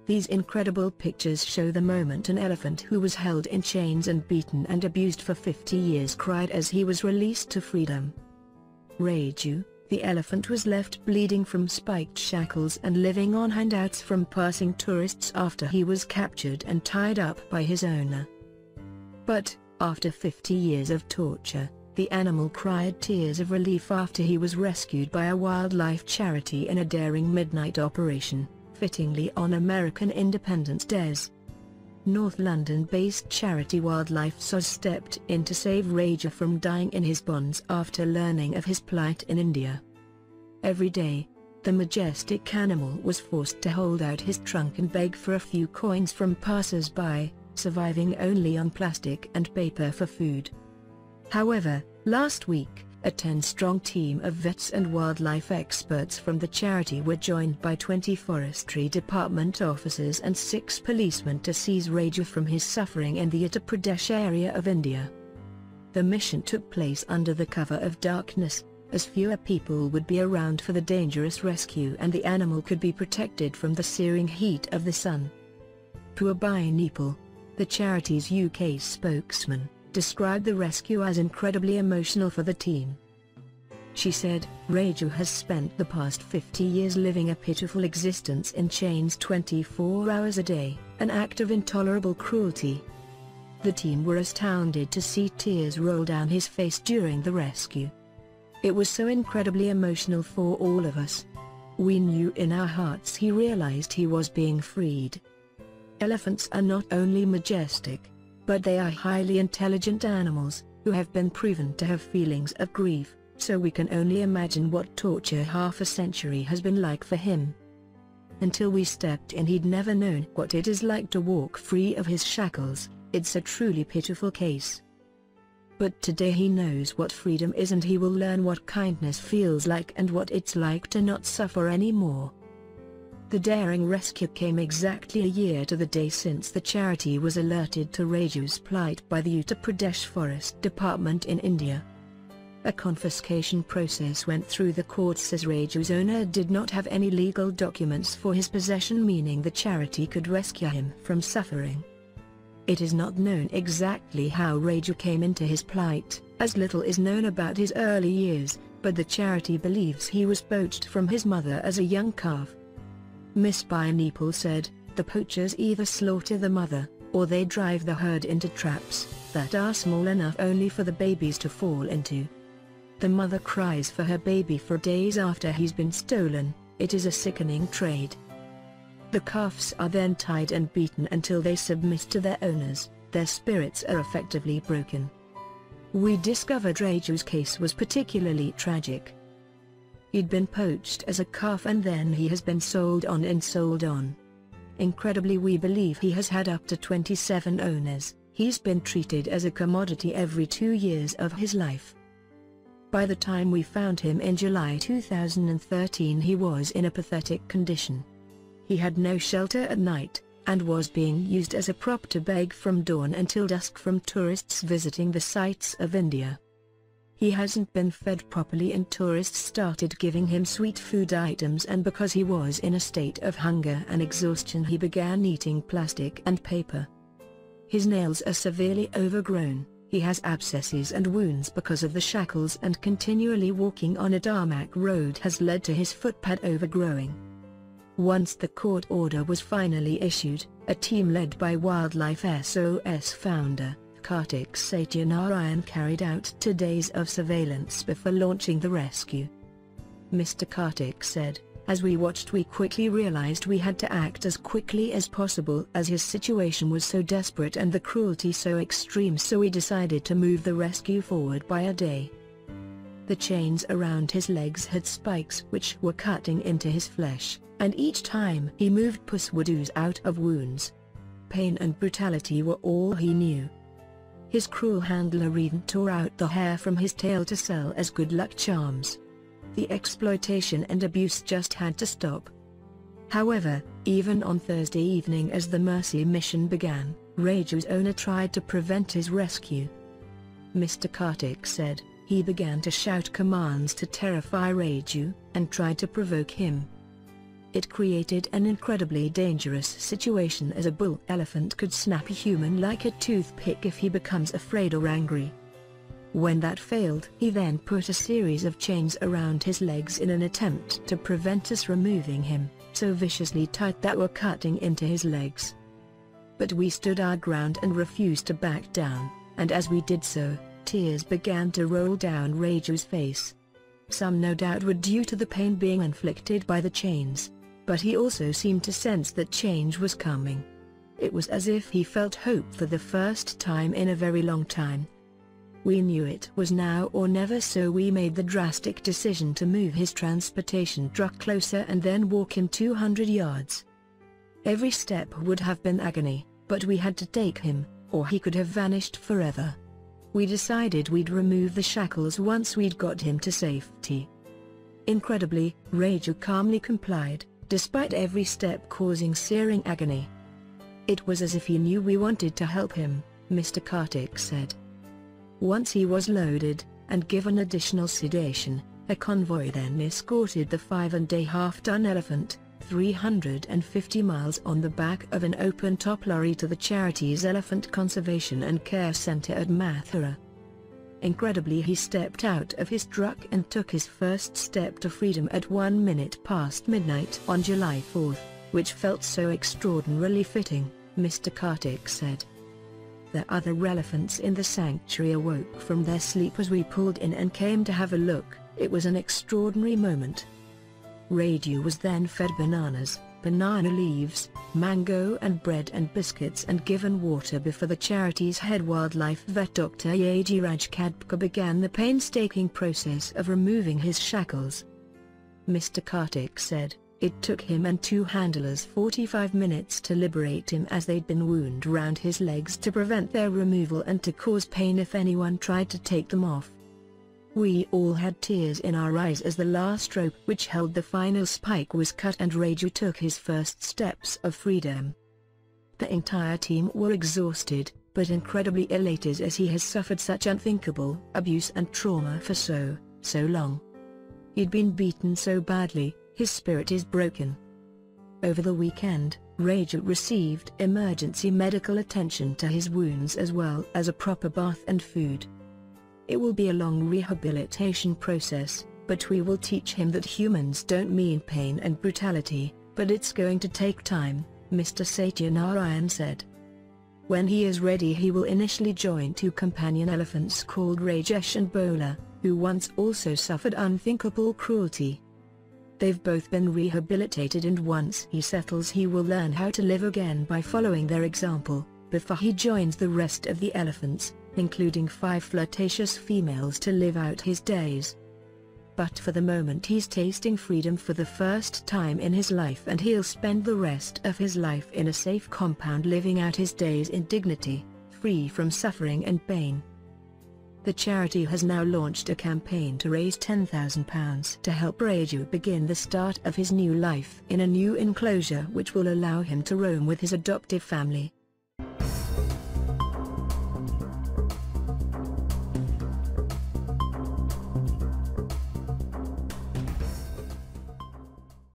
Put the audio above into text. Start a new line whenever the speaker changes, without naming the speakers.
These incredible pictures show the moment an elephant who was held in chains and beaten and abused for 50 years cried as he was released to freedom. Raju, the elephant, was left bleeding from spiked shackles and living on handouts from passing tourists after he was captured and tied up by his owner. But, after 50 years of torture, the animal cried tears of relief after he was rescued by a wildlife charity in a daring midnight operation, fittingly on American Independence Day. North London-based charity Wildlife SOS stepped in to save Raju from dying in his bonds after learning of his plight in India. Every day, the majestic animal was forced to hold out his trunk and beg for a few coins from passers-by, surviving only on plastic and paper for food. However, last week, a 10-strong team of vets and wildlife experts from the charity were joined by 20 forestry department officers and 6 policemen to seize Raju from his suffering in the Uttar Pradesh area of India. The mission took place under the cover of darkness, as fewer people would be around for the dangerous rescue and the animal could be protected from the searing heat of the sun. Purbai Nepal, the charity's UK spokesman, described the rescue as incredibly emotional for the team. She said, "Raju has spent the past 50 years living a pitiful existence in chains 24 hours a day, an act of intolerable cruelty." The team were astounded to see tears roll down his face during the rescue. "It was so incredibly emotional for all of us. We knew in our hearts he realized he was being freed." Elephants are not only majestic, but they are highly intelligent animals, who have been proven to have feelings of grief, so we can only imagine what torture half a century has been like for him. Until we stepped in, he'd never known what it is like to walk free of his shackles. It's a truly pitiful case. But today he knows what freedom is, and he will learn what kindness feels like and what it's like to not suffer anymore. The daring rescue came exactly a year to the day since the charity was alerted to Raju's plight by the Uttar Pradesh Forest Department in India. A confiscation process went through the courts as Raju's owner did not have any legal documents for his possession, meaning the charity could rescue him from suffering. It is not known exactly how Raju came into his plight, as little is known about his early years, but the charity believes he was poached from his mother as a young calf. Miss Bai Nepal said, "The poachers either slaughter the mother, or they drive the herd into traps that are small enough only for the babies to fall into. The mother cries for her baby for days after he's been stolen. It is a sickening trade. The calves are then tied and beaten until they submit to their owners. Their spirits are effectively broken." We discovered Raju's case was particularly tragic. He'd been poached as a calf and then he has been sold on and sold on. Incredibly, we believe he has had up to 27 owners. He's been treated as a commodity every 2 years of his life. By the time we found him in July 2013, he was in a pathetic condition. He had no shelter at night, and was being used as a prop to beg from dawn until dusk from tourists visiting the sights of India. He hasn't been fed properly and tourists started giving him sweet food items, and because he was in a state of hunger and exhaustion he began eating plastic and paper. His nails are severely overgrown, he has abscesses and wounds because of the shackles, and continually walking on a tarmac road has led to his footpad overgrowing. Once the court order was finally issued, a team led by Wildlife SOS founder Kartik Satyanarayan carried out 2 days of surveillance before launching the rescue. Mr. Kartik said, "As we watched, we quickly realized we had to act as quickly as possible as his situation was so desperate and the cruelty so extreme, so we decided to move the rescue forward by a day." The chains around his legs had spikes which were cutting into his flesh, and each time he moved pus would ooze out of wounds. Pain and brutality were all he knew. His cruel handler even tore out the hair from his tail to sell as good luck charms. The exploitation and abuse just had to stop. However, even on Thursday evening as the mercy mission began, Raju's owner tried to prevent his rescue. Mr. Kartik said, "He began to shout commands to terrify Raju, and tried to provoke him. It created an incredibly dangerous situation, as a bull elephant could snap a human like a toothpick if he becomes afraid or angry. When that failed, he then put a series of chains around his legs in an attempt to prevent us removing him, so viciously tight that were cutting into his legs. But we stood our ground and refused to back down, and as we did so, tears began to roll down Raju's face. Some no doubt were due to the pain being inflicted by the chains, but he also seemed to sense that change was coming. It was as if he felt hope for the first time in a very long time. We knew it was now or never, so we made the drastic decision to move his transportation truck closer and then walk him 200 yards. Every step would have been agony, but we had to take him, or he could have vanished forever. We decided we'd remove the shackles once we'd got him to safety. Incredibly, Raju calmly complied, despite every step causing searing agony. It was as if he knew we wanted to help him, Mr. Kartik said. Once he was loaded, and given additional sedation, a convoy then escorted the 5.5-ton elephant, 350 miles on the back of an open-top lorry, to the charity's Elephant Conservation and Care Center at Mathura. Incredibly, he stepped out of his truck and took his first step to freedom at 1 minute past midnight on July 4, which felt so extraordinarily fitting, Mr. Kartik said. The other elephants in the sanctuary awoke from their sleep as we pulled in and came to have a look. It was an extraordinary moment. Raju was then fed bananas, banana leaves, mango and bread and biscuits, and given water before the charity's head wildlife vet Dr. Yagiraj Kadpka began the painstaking process of removing his shackles. Mr. Kartik said, it took him and 2 handlers 45 minutes to liberate him, as they'd been wound round his legs to prevent their removal and to cause pain if anyone tried to take them off. We all had tears in our eyes as the last rope which held the final spike was cut and Raju took his first steps of freedom. The entire team were exhausted, but incredibly elated, as he has suffered such unthinkable abuse and trauma for so long. He'd been beaten so badly, his spirit is broken. Over the weekend, Raju received emergency medical attention to his wounds as well as a proper bath and food. It will be a long rehabilitation process, but we will teach him that humans don't mean pain and brutality, but it's going to take time, Mr. Satyanarayan said. When he is ready, he will initially join 2 companion elephants called Rajesh and Bola, who once also suffered unthinkable cruelty. They've both been rehabilitated, and once he settles, he will learn how to live again by following their example, before he joins the rest of the elephants, including 5 flirtatious females, to live out his days. But for the moment he's tasting freedom for the first time in his life, and he'll spend the rest of his life in a safe compound living out his days in dignity, free from suffering and pain. The charity has now launched a campaign to raise £10,000 to help Raju begin the start of his new life in a new enclosure which will allow him to roam with his adoptive family.